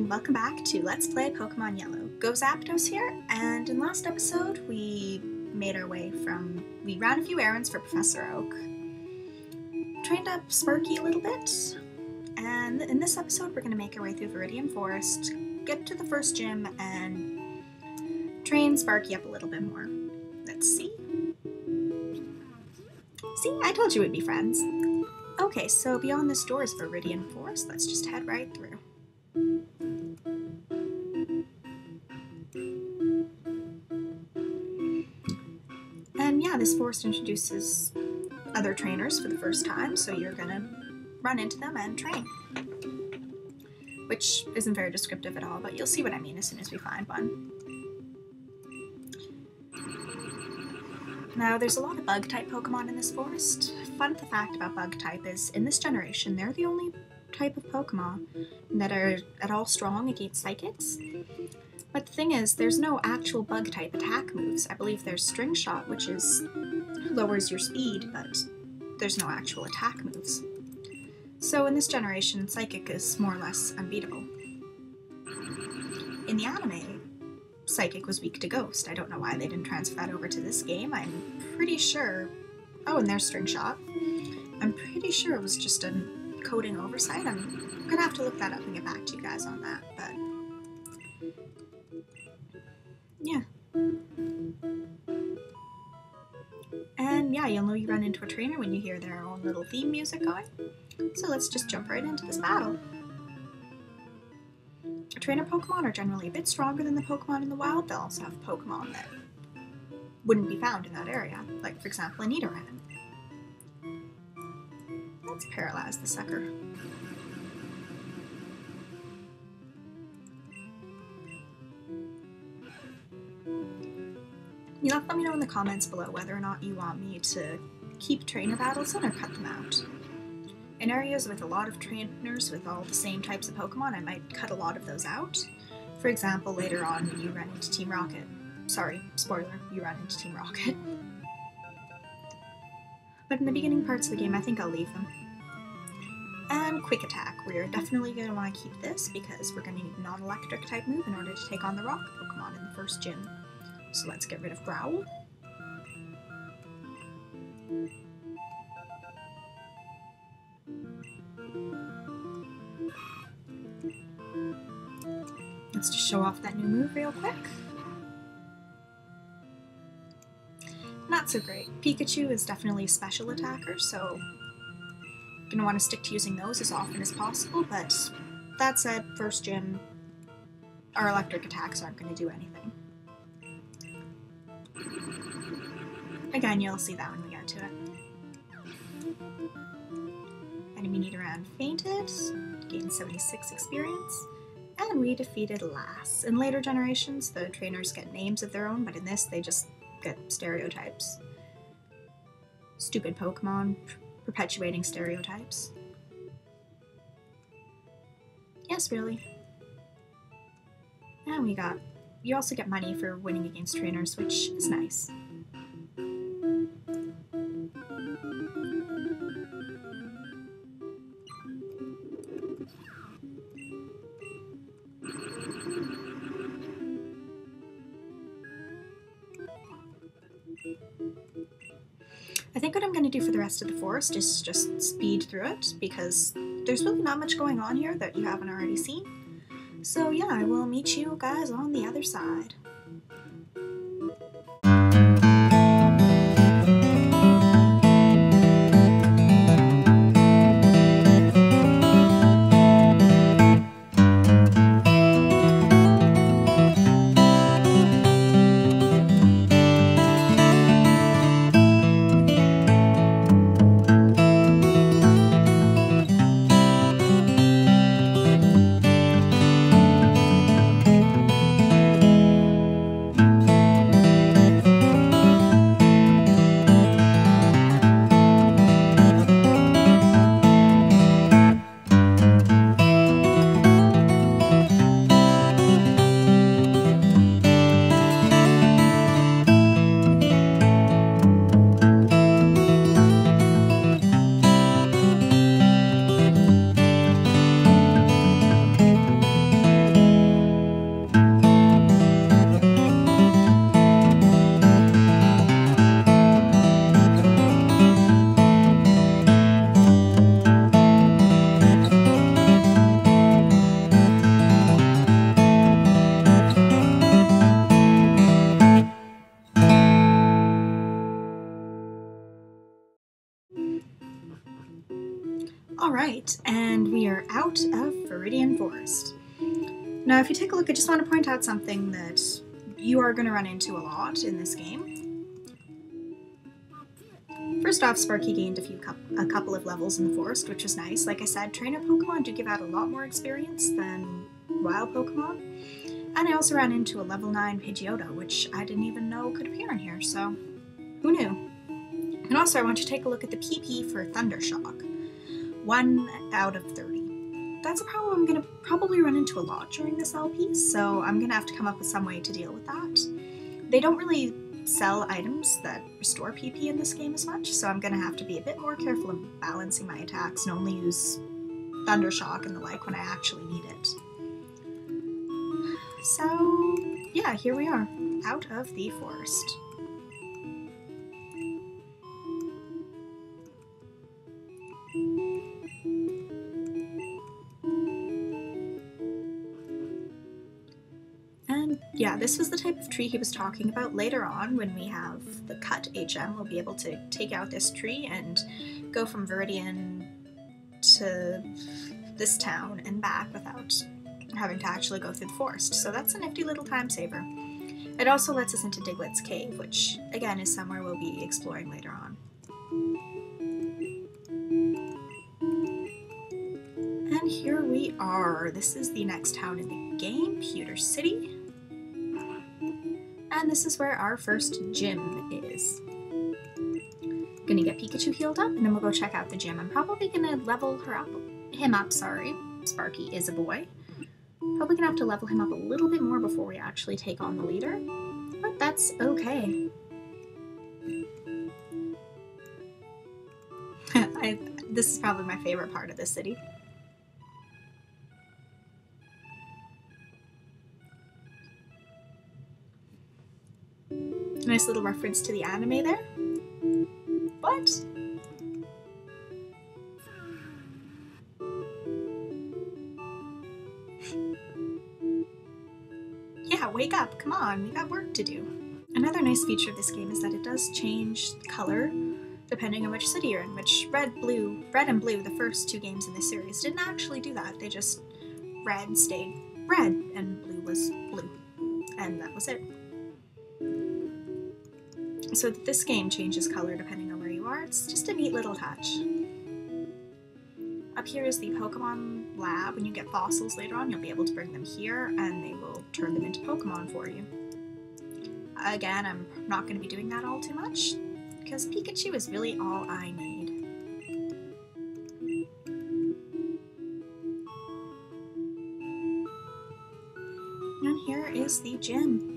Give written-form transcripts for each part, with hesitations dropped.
and welcome back to Let's Play Pokemon Yellow. Go Zapdos here, and in last episode we made our way we ran a few errands for Professor Oak, trained up Sparky a little bit, and in this episode we're going to make our way through Viridian Forest, get to the first gym, and train Sparky up a little bit more. Let's see. See, I told you we'd be friends. Okay, so beyond this door is Viridian Forest. Let's just head right through. And yeah, this forest introduces other trainers for the first time, so you're gonna run into them and train. Which isn't very descriptive at all, but you'll see what I mean as soon as we find one. Now, there's a lot of bug-type Pokemon in this forest. Fun fact about bug-type is, in this generation, they're the only type of Pokemon that are at all strong against Psychics. But the thing is, there's no actual bug-type attack moves. I believe there's String Shot, which lowers your speed, but there's no actual attack moves. So in this generation, Psychic is more or less unbeatable. In the anime, Psychic was weak to Ghost. I don't know why they didn't transfer that over to this game. I'm pretty sure... Oh, and there's String Shot. I'm pretty sure it was just a coding oversight. I'm gonna have to look that up and get back to you guys on that, but... yeah. And yeah, you'll know you run into a trainer when you hear their own little theme music going. So let's just jump right into this battle. Trainer Pokemon are generally a bit stronger than the Pokemon in the wild. They'll also have Pokemon that wouldn't be found in that area, like for example a Nidoran. Let's paralyze the sucker. You'll have to let me know in the comments below whether or not you want me to keep trainer battles in or cut them out. In areas with a lot of trainers with all the same types of Pokemon, I might cut a lot of those out. For example, later on when you run into Team Rocket. Sorry, spoiler, you run into Team Rocket. But in the beginning parts of the game, I think I'll leave them. And Quick Attack. We're definitely going to want to keep this because we're going to need a non-electric type move in order to take on the rock Pokemon in the first gym. So let's get rid of Growl. Let's just show off that new move real quick. Not so great. Pikachu is definitely a special attacker, so you're going to want to stick to using those as often as possible, but that said, first gym, our electric attacks aren't going to do anything. Again, you'll see that when we get to it. Enemy Nidoran fainted, gained 76 experience. And we defeated Lass. In later generations, the trainers get names of their own, but in this, they just get stereotypes. Stupid Pokemon, perpetuating stereotypes. Yes, really. And you also get money for winning against trainers, which is nice. I think what I'm going to do for the rest of the forest is just speed through it, because there's really not much going on here that you haven't already seen. So yeah, I will meet you guys on the other side. Alright, and we are out of Viridian Forest. Now, if you take a look, I just want to point out something that you are going to run into a lot in this game. First off, Sparky gained a couple of levels in the forest, which was nice. Like I said, trainer Pokemon do give out a lot more experience than wild Pokemon. And I also ran into a level 9 Pidgeotto, which I didn't even know could appear in here, so who knew? And also, I want you to take a look at the PP for Thundershock. 1 out of 30. That's a problem I'm going to probably run into a lot during this LP, so I'm going to have to come up with some way to deal with that. They don't really sell items that restore PP in this game as much, so I'm going to have to be a bit more careful in balancing my attacks and only use Thundershock and the like when I actually need it. So, yeah, here we are, out of the forest. And yeah, this was the type of tree he was talking about. Later on, when we have the cut HM, we'll be able to take out this tree and go from Viridian to this town and back without having to actually go through the forest. So that's a nifty little time saver. It also lets us into Diglett's Cave, which again is somewhere we'll be exploring later on. And here we are. This is the next town in the game, Pewter City. And this is where our first gym is. Gonna get Pikachu healed up, and then we'll go check out the gym. I'm probably gonna level him up, sorry. Sparky is a boy. Probably gonna have to level him up a little bit more before we actually take on the leader, but that's okay. This is probably my favorite part of the city. Nice little reference to the anime there. What? Yeah, wake up, come on, we got work to do. Another nice feature of this game is that it does change color depending on which city you're in, which Red and Blue, the first two games in this series, didn't actually do that. They just, red stayed red and blue was blue, and that was it. So this game changes color depending on where you are. It's just a neat little touch. Up here is the Pokemon lab. When you get fossils later on, you'll be able to bring them here and they will turn them into Pokemon for you. Again, I'm not going to be doing that all too much because Pikachu is really all I need. And here is the gym.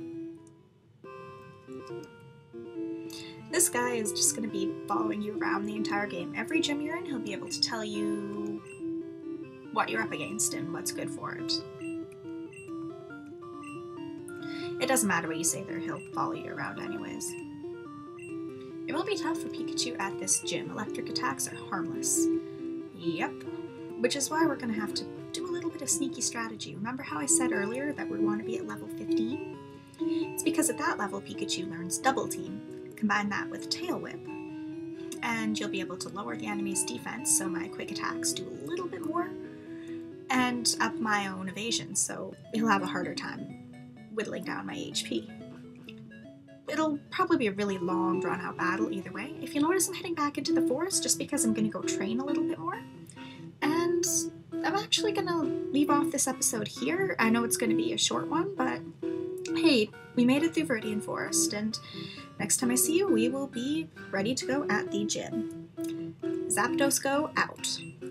This guy is just going to be following you around the entire game. Every gym you're in, he'll be able to tell you what you're up against and what's good for it. It doesn't matter what you say there, he'll follow you around anyways. It will be tough for Pikachu at this gym. Electric attacks are harmless. Yep. Which is why we're going to have to do a little bit of sneaky strategy. Remember how I said earlier that we want to be at level 15? It's because at that level, Pikachu learns Double Team. Combine that with Tail Whip, and you'll be able to lower the enemy's defense, so my quick attacks do a little bit more, and up my own evasion, so he'll have a harder time whittling down my HP. It'll probably be a really long, drawn-out battle either way. If you notice, I'm heading back into the forest just because I'm going to go train a little bit more, and I'm actually going to leave off this episode here. I know it's going to be a short one, but hey, we made it through Viridian Forest, and next time I see you, we will be ready to go at the gym. Zapdos go out.